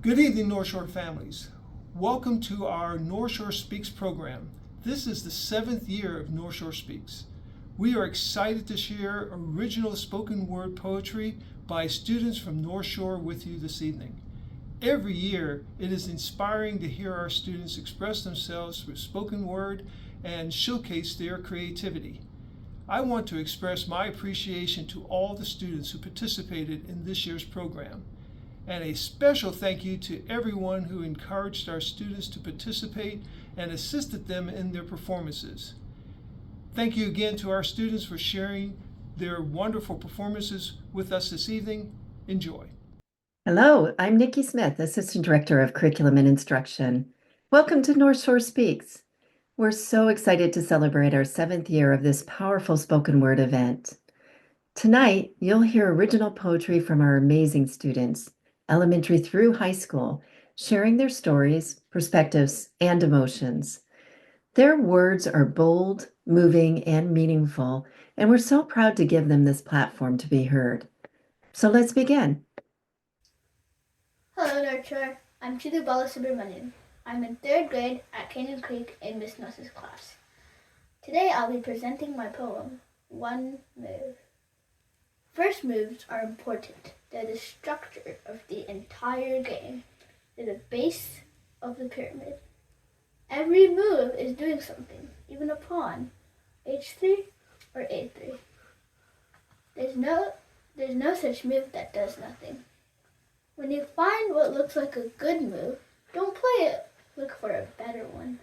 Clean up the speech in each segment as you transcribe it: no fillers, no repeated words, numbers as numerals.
Good evening, Northshore families. Welcome to our Northshore Speaks program. This is the 7th year of Northshore Speaks. We are excited to share original spoken word poetry by students from North Shore with you this evening. Every year, it is inspiring to hear our students express themselves through spoken word and showcase their creativity. I want to express my appreciation to all the students who participated in this year's program. And a special thank you to everyone who encouraged our students to participate and assisted them in their performances. Thank you again to our students for sharing their wonderful performances with us this evening. Enjoy. Hello, I'm Nikki Smith, Assistant Director of Curriculum and Instruction. Welcome to Northshore Speaks. We're so excited to celebrate our 7th year of this powerful spoken word event. Tonight, you'll hear original poetry from our amazing students, elementary through high school, sharing their stories, perspectives, and emotions. Their words are bold, moving, and meaningful, and we're so proud to give them this platform to be heard. So let's begin. Hello, Northshore. I'm Chidu Balasubramanian. I'm in 3rd grade at Canyon Creek in Miss Nuss's class. Today I'll be presenting my poem, One Move. First moves are important. They're the structure of the entire game. They're the base of the pyramid. Every move is doing something, even a pawn, h3 or a3. There's no such move that does nothing. When you find what looks like a good move, don't play it. Look for a better one.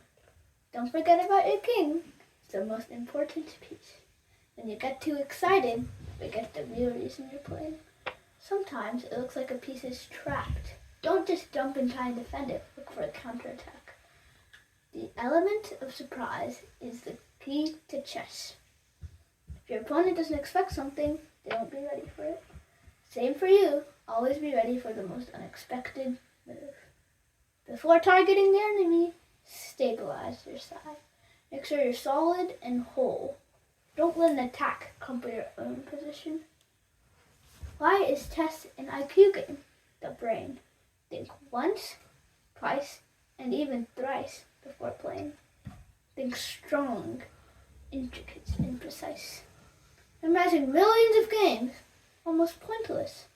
Don't forget about your king. It's the most important piece. When you get too excited, forget the real reason you're playing. Sometimes it looks like a piece is trapped. Don't just jump and try and defend it. Look for a counterattack. The element of surprise is the key to chess. If your opponent doesn't expect something, they won't be ready for it. Same for you. Always be ready for the most unexpected move. Before targeting the enemy, stabilize your side. Make sure you're solid and whole. Don't let an attack crumple your own position. Why is chess an IQ game? The brain. Think once, twice, and even thrice before playing. Think strong, intricate, and precise. Imagine millions of games, almost pointless.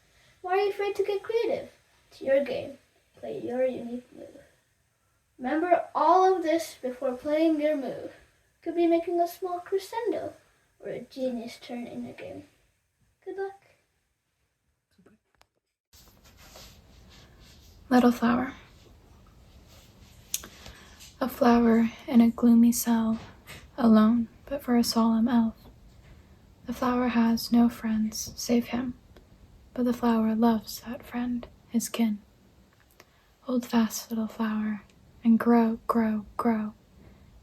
Why are you afraid to get creative? It's your game. Play your unique move. Remember all of this before playing your move. Could be making a small crescendo or a genius turn in your game. Good luck. Little flower. A flower in a gloomy cell, alone but for a solemn elf. The flower has no friends save him, but the flower loves that friend, his kin. Hold fast, little flower, and grow, grow, grow.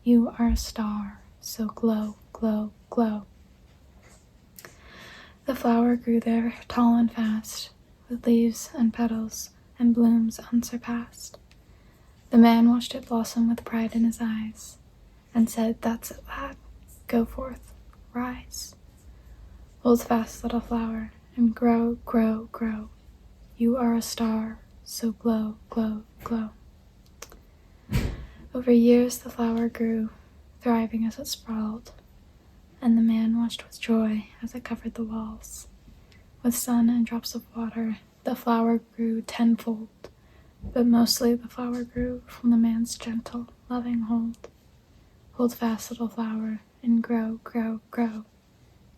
You are a star, so glow, glow, glow. The flower grew there, tall and fast, with leaves and petals and blooms unsurpassed. The man watched it blossom with pride in his eyes, and said, "That's it, lad. Go forth, rise. Hold fast, little flower, and grow, grow, grow. You are a star, so glow, glow, glow." Over years the flower grew, thriving as it sprawled, and the man watched with joy as it covered the walls. With sun and drops of water, the flower grew tenfold, but mostly the flower grew from the man's gentle, loving hold. Hold fast, little flower, and grow, grow, grow.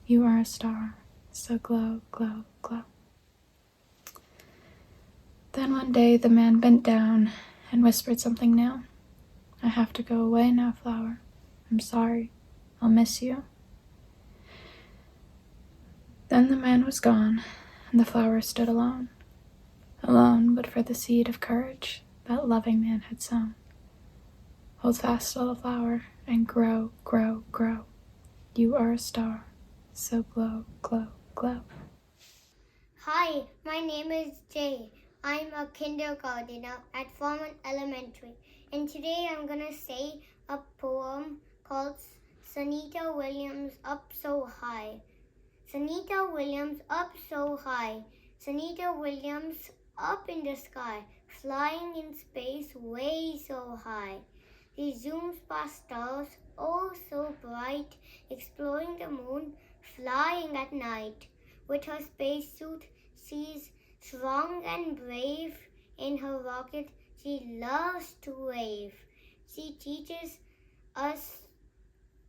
You are a star, so glow, glow, glow. Then one day the man bent down and whispered something new. "I have to go away now, flower. I'm sorry. I'll miss you." Then the man was gone, and the flower stood alone. Alone but for the seed of courage that loving man had sown. Hold fast, little flower, and grow, grow, grow. You are a star, so glow, glow, glow. Hi, my name is Jay. I'm a kindergartner at Foreman Elementary, and today I'm gonna say a poem called Sunita Williams' Up So High. Sunita Williams, up so high. Sunita Williams, up in the sky, flying in space way so high. He zooms past stars, oh so bright, exploring the moon, flying at night. With her spacesuit, she's strong and brave. In her rocket, she loves to wave. She teaches us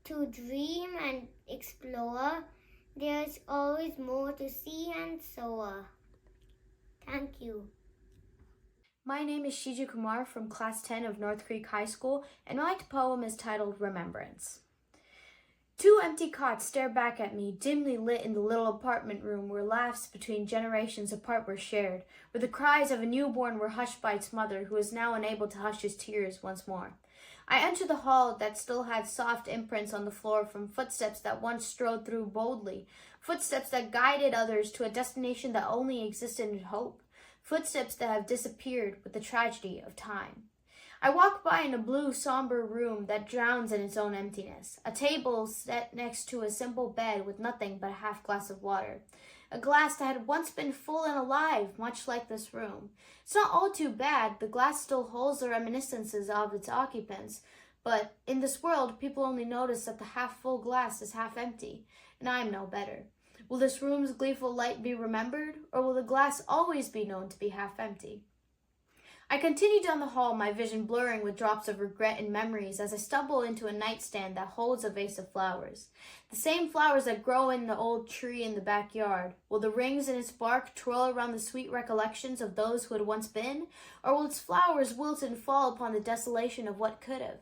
to dream and explore. There's always more to see and soar. Thank you. My name is Shiju Kumar from Class 10 of North Creek High School, and my poem is titled Remembrance. Two empty cots stare back at me, dimly lit in the little apartment room where laughs between generations apart were shared, where the cries of a newborn were hushed by its mother, who is now unable to hush his tears once more. I enter the hall that still had soft imprints on the floor from footsteps that once strode through boldly, footsteps that guided others to a destination that only existed in hope. Footsteps that have disappeared with the tragedy of time. I walk by in a blue, somber room that drowns in its own emptiness. A table set next to a simple bed with nothing but a half glass of water. A glass that had once been full and alive, much like this room. It's not all too bad. The glass still holds the reminiscences of its occupants. But in this world, people only notice that the half-full glass is half empty. And I am no better. Will this room's gleeful light be remembered, or will the glass always be known to be half empty? I continue down the hall, my vision blurring with drops of regret and memories as I stumble into a nightstand that holds a vase of flowers. The same flowers that grow in the old tree in the backyard. Will the rings in its bark twirl around the sweet recollections of those who had once been, or will its flowers wilt and fall upon the desolation of what could have?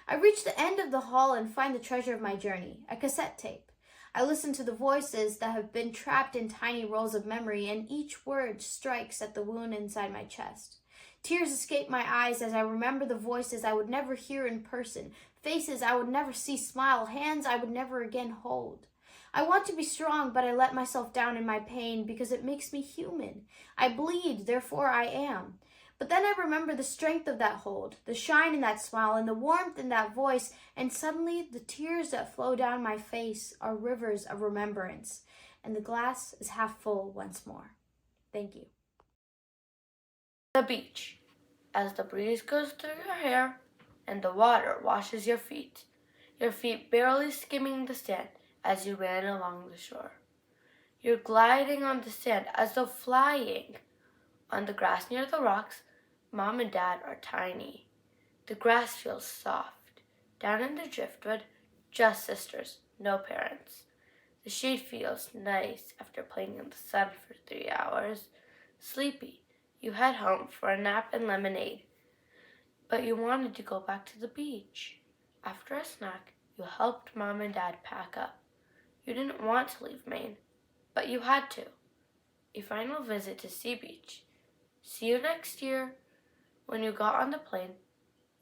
I reach the end of the hall and find the treasure of my journey, a cassette tape. I listen to the voices that have been trapped in tiny rolls of memory, and each word strikes at the wound inside my chest. Tears escape my eyes as I remember the voices I would never hear in person, faces I would never see smile, hands I would never again hold. I want to be strong, but I let myself down in my pain because it makes me human. I bleed, therefore I am. But then I remember the strength of that hold, the shine in that smile, and the warmth in that voice, and suddenly the tears that flow down my face are rivers of remembrance, and the glass is half full once more. Thank you. The beach. As the breeze goes through your hair and the water washes your feet barely skimming the sand as you ran along the shore. You're gliding on the sand as though flying. On the grass near the rocks, Mom and Dad are tiny. The grass feels soft. Down in the driftwood, just sisters, no parents. The shade feels nice after playing in the sun for 3 hours. Sleepy, you head home for a nap and lemonade. But you wanted to go back to the beach. After a snack, you helped Mom and Dad pack up. You didn't want to leave Maine, but you had to. A final visit to Sea Beach. See you next year. When you got on the plane,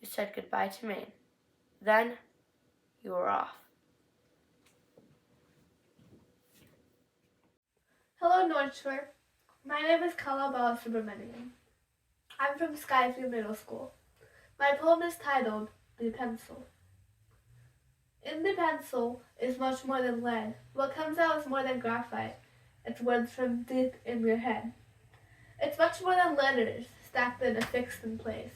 you said goodbye to Maine. Then, you were off. Hello, Northshore. My name is Kala Balasubramanian. I'm from Skyview Middle School. My poem is titled The Pencil. In the pencil is much more than lead. What comes out is more than graphite. It's words from deep in your head. It's much more than letters stacked and affixed in place.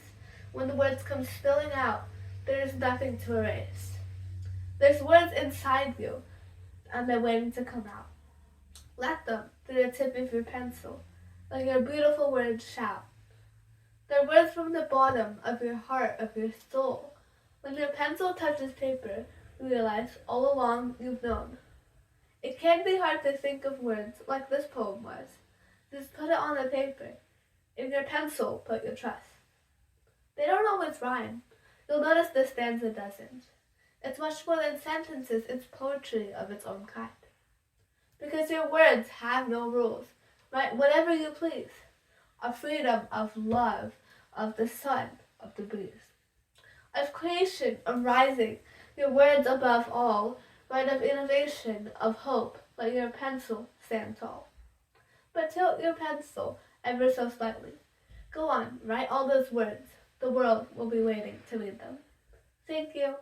When the words come spilling out, there is nothing to erase. There's words inside you, and they're waiting to come out. Let them, through the tip of your pencil, like your beautiful words shout. They're words from the bottom of your heart, of your soul. When your pencil touches paper, you realize all along you've known. It can be hard to think of words like this poem was. Just put it on the paper. In your pencil, put your trust. They don't always rhyme. You'll notice this stanza doesn't. It's much more than sentences, it's poetry of its own kind. Because your words have no rules. Write whatever you please. A freedom of love, of the sun, of the breeze. Of creation, of rising, your words above all. Write of innovation, of hope, let your pencil stand tall. But tilt your pencil ever so slightly. Go on, write all those words. The world will be waiting to read them. Thank you.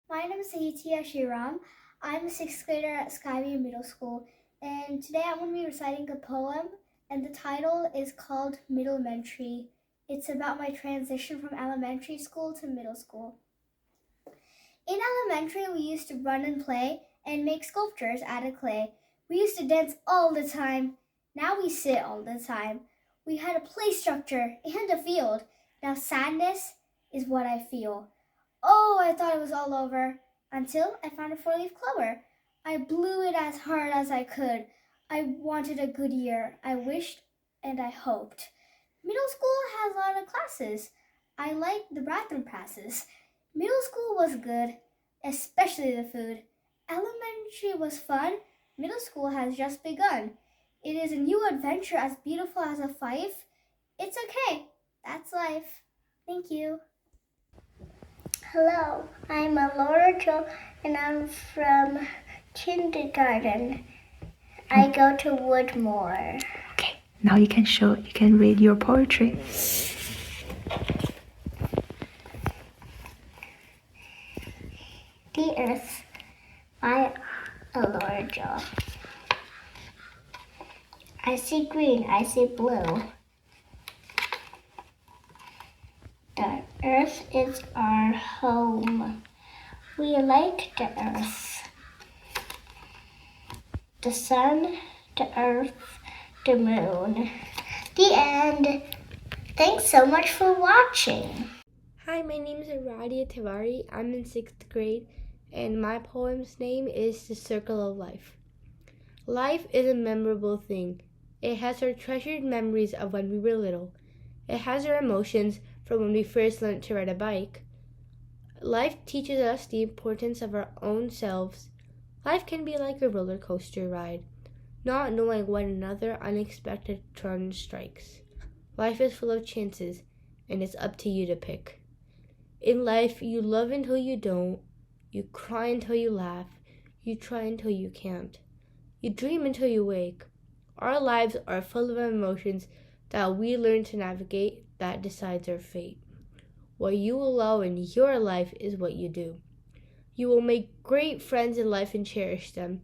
My name is Sahitia Shiram. I'm a 6th grader at Skyview Middle School, and today I'm going to be reciting a poem and the title is called Middlementary. It's about my transition from elementary school to middle school. In elementary, we used to run and play and make sculptures out of clay. We used to dance all the time. Now we sit all the time. We had a play structure and a field. Now sadness is what I feel. Oh, I thought it was all over until I found a four-leaf clover. I blew it as hard as I could. I wanted a good year. I wished and I hoped. Middle school has a lot of classes. I like the bathroom passes. Middle school was good, especially the food. Elementary was fun. Middle school has just begun. It is a new adventure as beautiful as a fife. It's okay. That's life. Thank you. Hello, I'm Laura Jo and I'm from kindergarten. I go to Woodmore. Okay, now you can read your poetry. The Earth by Laura Jo. I see green, I see blue. The earth is our home. We like the earth. The sun, the earth, the moon. The end. Thanks so much for watching. Hi, my name is Aradia Tivari. I'm in 6th grade, and my poem's name is The Circle of Life. Life is a memorable thing. It has our treasured memories of when we were little. It has our emotions from when we first learned to ride a bike. Life teaches us the importance of our own selves. Life can be like a roller coaster ride, not knowing when another unexpected turn strikes. Life is full of chances, and it's up to you to pick. In life, you love until you don't, you cry until you laugh, you try until you can't, you dream until you wake. Our lives are full of emotions that we learn to navigate that decides our fate. What you allow in your life is what you do. You will make great friends in life and cherish them.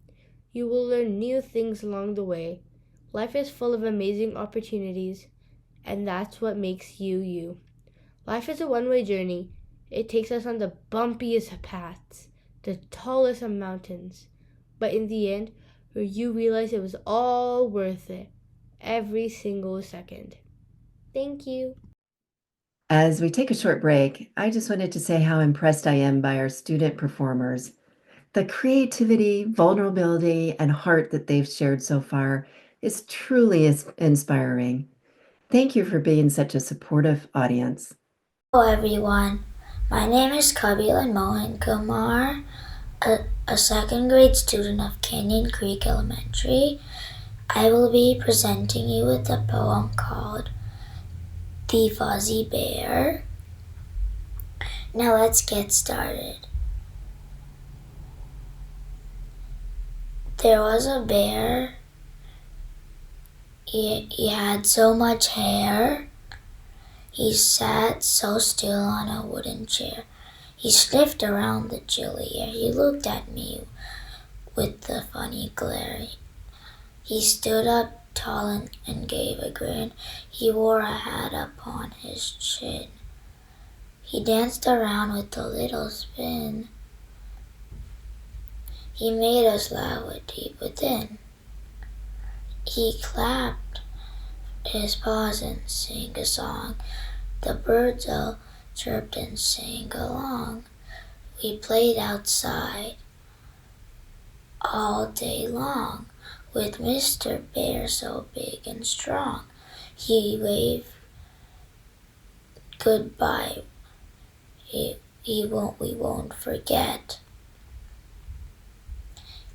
You will learn new things along the way. Life is full of amazing opportunities, and that's what makes you you. Life is a one-way journey. It takes us on the bumpiest of paths, the tallest of mountains. But in the end, you realize it was all worth it, every single second. Thank you. As we take a short break, I just wanted to say how impressed I am by our student performers. The creativity, vulnerability, and heart that they've shared so far is truly inspiring. Thank you for being such a supportive audience. Hello everyone, my name is Kabila Mohan Kumar, a second grade student of Canyon Creek Elementary. I will be presenting you with a poem called The Fuzzy Bear. Now let's get started. There was a bear. He had so much hair. He sat so still on a wooden chair. He sniffed around the chilly air. He looked at me with a funny glare. He stood up tall and gave a grin. He wore a hat upon his chin. He danced around with a little spin. He made us laugh with deep within. He clapped his paws and sang a song. The birds all chirped and sang along. We played outside all day long with Mr. Bear so big and strong. He waved goodbye. We won't forget.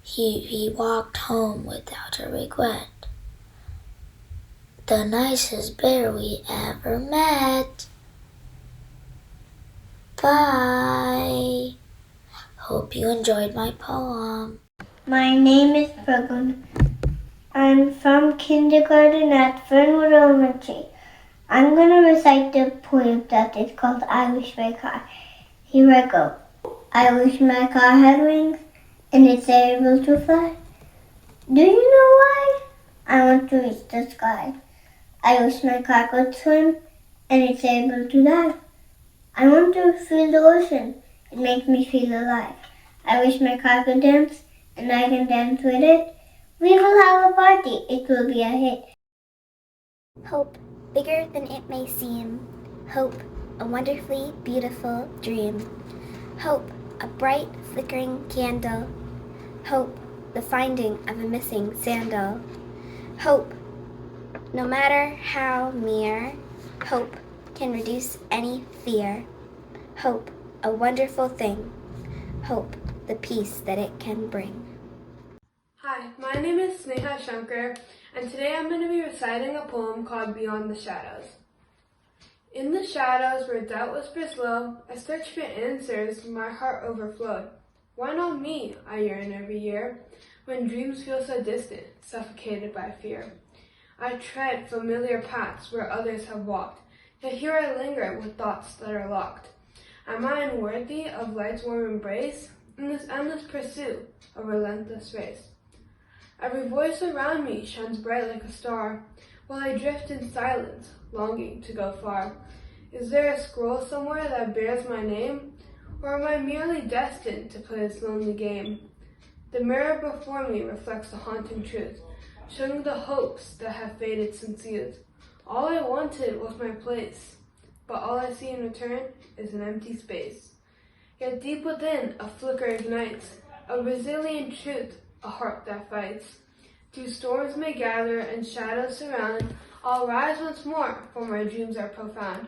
He walked home without a regret. The nicest bear we ever met. Bye. Hope you enjoyed my poem. My name is Pragun. I'm from kindergarten at Fernwood Elementary. I'm going to recite the poem that is called I Wish My Car. Here I go. I wish my car had wings and it's able to fly. Do you know why? I want to reach the sky. I wish my car could swim and it's able to dive. I want to feel the ocean. It makes me feel alive. I wish my car could dance and I can dance with it. We will have a party. It will be a hit. Hope, bigger than it may seem. Hope, a wonderfully beautiful dream. Hope, a bright, flickering candle. Hope, the finding of a missing sandal. Hope, no matter how mere, hope can reduce any fear. Hope, a wonderful thing. Hope, the peace that it can bring. Hi, my name is Sneha Shankar, and today I'm going to be reciting a poem called Beyond the Shadows. In the shadows where doubt whispers low, I searched for answers, my heart overflowed. Why not me, I yearn every year, when dreams feel so distant, suffocated by fear. I tread familiar paths where others have walked, yet here I linger with thoughts that are locked. Am I unworthy of life's warm embrace, in this endless pursuit, a relentless race? Every voice around me shines bright like a star, while I drift in silence, longing to go far. Is there a scroll somewhere that bears my name, or am I merely destined to play this lonely game? The mirror before me reflects the haunting truth, showing the hopes that have faded since youth. All I wanted was my place, but all I see in return is an empty space. Yet deep within, a flicker ignites, a resilient truth, a heart that fights. Through storms may gather and shadows surround, I'll rise once more, for my dreams are profound.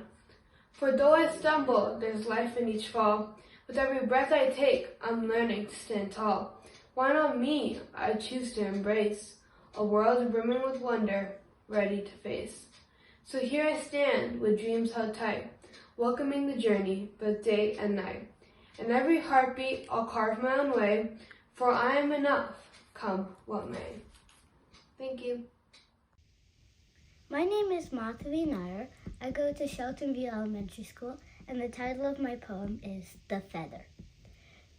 For though I stumble, there's life in each fall. With every breath I take, I'm learning to stand tall. Why not me? I choose to embrace a world brimming with wonder, ready to face. So here I stand, with dreams held tight, welcoming the journey, both day and night. In every heartbeat, I'll carve my own way, for I am enough, come what may. Thank you. My name is Madhavi Nair. I go to Shelton View Elementary School, and the title of my poem is The Feather.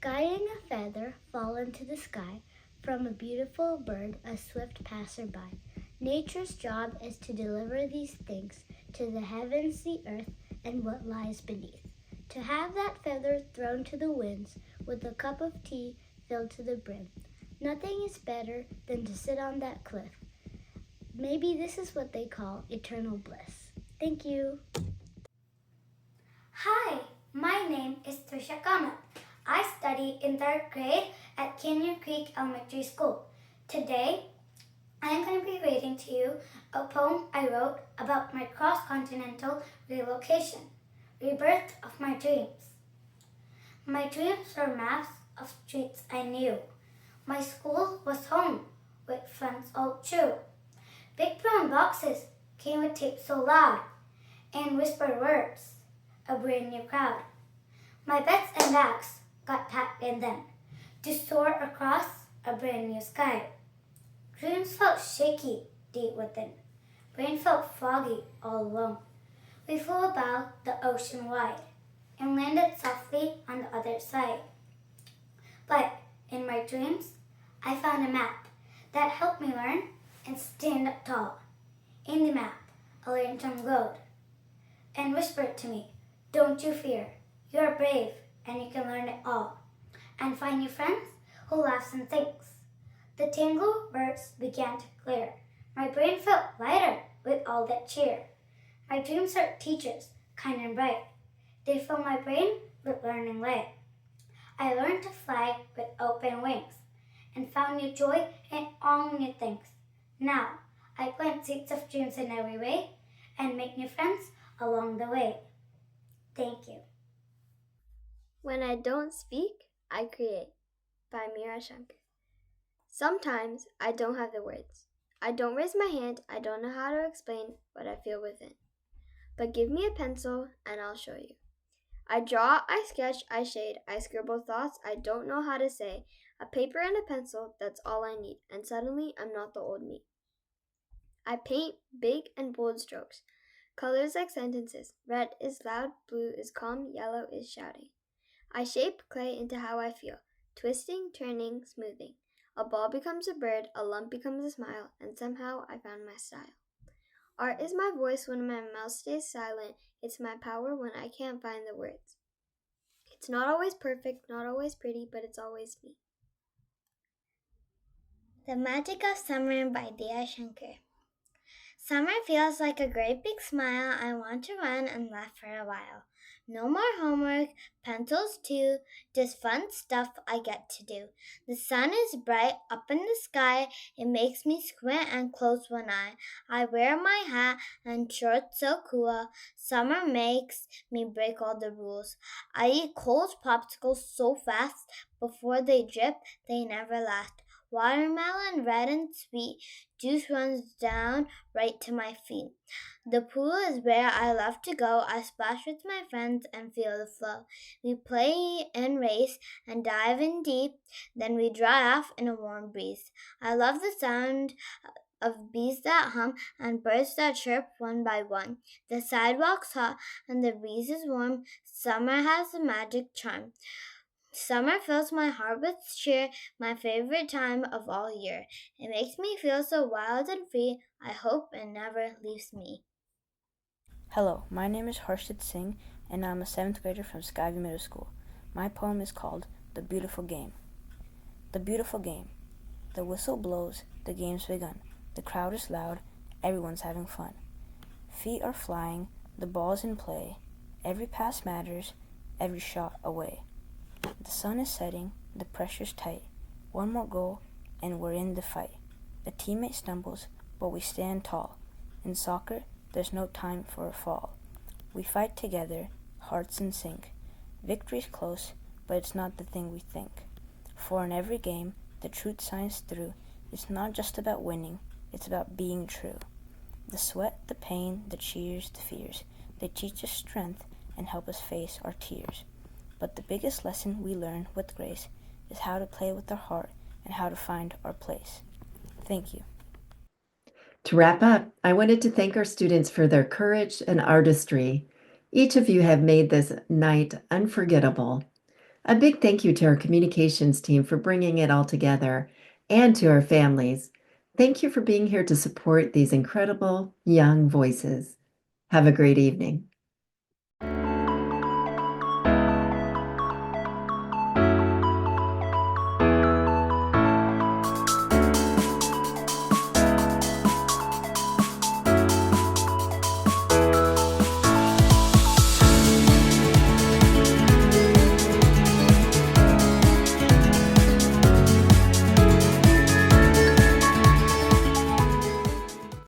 Guiding a feather fallen to the sky from a beautiful bird, a swift passerby. Nature's job is to deliver these things to the heavens, the earth, and what lies beneath. To have that feather thrown to the winds with a cup of tea filled to the brim. Nothing is better than to sit on that cliff. Maybe this is what they call eternal bliss. Thank you. Hi, my name is Trisha Kamath. I study in 3rd grade at Canyon Creek Elementary School. Today, I am going to be reading to you a poem I wrote about my cross-continental relocation, rebirth of my dreams. My dreams were maps of streets I knew. My school was home, with friends all true. Big brown boxes came with tape so loud, and whispered words, a brand new crowd. My beds and bags got packed in them, to soar across a brand new sky. Dreams felt shaky deep within, brain felt foggy all alone. We flew about the ocean wide, and landed softly on the other side. But in my dreams, I found a map that helped me learn and stand up tall. In the map, a lantern glowed and whispered to me, don't you fear, you're brave and you can learn it all. And find new friends who laughs and thinks. The tangled words began to clear. My brain felt lighter with all that cheer. My dreams are teachers, kind and bright. They fill my brain with learning light. I learned to fly with open wings and found new joy in all new things. Now, I plant seeds of dreams in every way and make new friends along the way. Thank you. When I don't speak, I create, by Mira Shankar. Sometimes I don't have the words. I don't raise my hand, I don't know how to explain what I feel within. But give me a pencil and I'll show you. I draw, I sketch, I shade, I scribble thoughts I don't know how to say. A paper and a pencil, that's all I need, and suddenly I'm not the old me. I paint big and bold strokes, colors like sentences. Red is loud, blue is calm, yellow is shouting. I shape clay into how I feel, twisting, turning, smoothing. A ball becomes a bird, a lump becomes a smile, and somehow I found my style. Art is my voice when my mouth stays silent. It's my power when I can't find the words. It's not always perfect, not always pretty, but it's always me. The Magic of Summer by Dia Shankar. Summer feels like a great big smile. I want to run and laugh for a while. No more homework, pencils too, just fun stuff I get to do. The sun is bright up in the sky. It makes me squint and close one eye. I wear my hat and shorts so cool. Summer makes me break all the rules. I eat cold popsicles so fast. Before they drip, they never last. Watermelon, red and sweet, juice runs down right to my feet. The pool is where I love to go. I splash with my friends and feel the flow. We play and race and dive in deep, then we dry off in a warm breeze. I love the sound of bees that hum and birds that chirp one by one. The sidewalk's hot and the breeze is warm. Summer has a magic charm. Summer fills my heart with cheer, my favorite time of all year. It makes me feel so wild and free. I hope it never leaves me. Hello, my name is Harshit Singh, and I'm a 7th grader from Skyview Middle School. My poem is called The Beautiful Game. The beautiful game. The whistle blows, the game's begun. The crowd is loud, everyone's having fun. Feet are flying, the ball's in play. Every pass matters, every shot away. The sun is setting, the pressure's tight. One more goal, and we're in the fight. A teammate stumbles, but we stand tall. In soccer, there's no time for a fall. We fight together, hearts in sync. Victory's close, but it's not the thing we think. For in every game, the truth shines through. It's not just about winning, it's about being true. The sweat, the pain, the cheers, the fears, they teach us strength and help us face our tears. But the biggest lesson we learn with grace is how to play with our heart and how to find our place. Thank you. To wrap up, I wanted to thank our students for their courage and artistry. Each of you have made this night unforgettable. A big thank you to our communications team for bringing it all together, and to our families. Thank you for being here to support these incredible young voices. Have a great evening.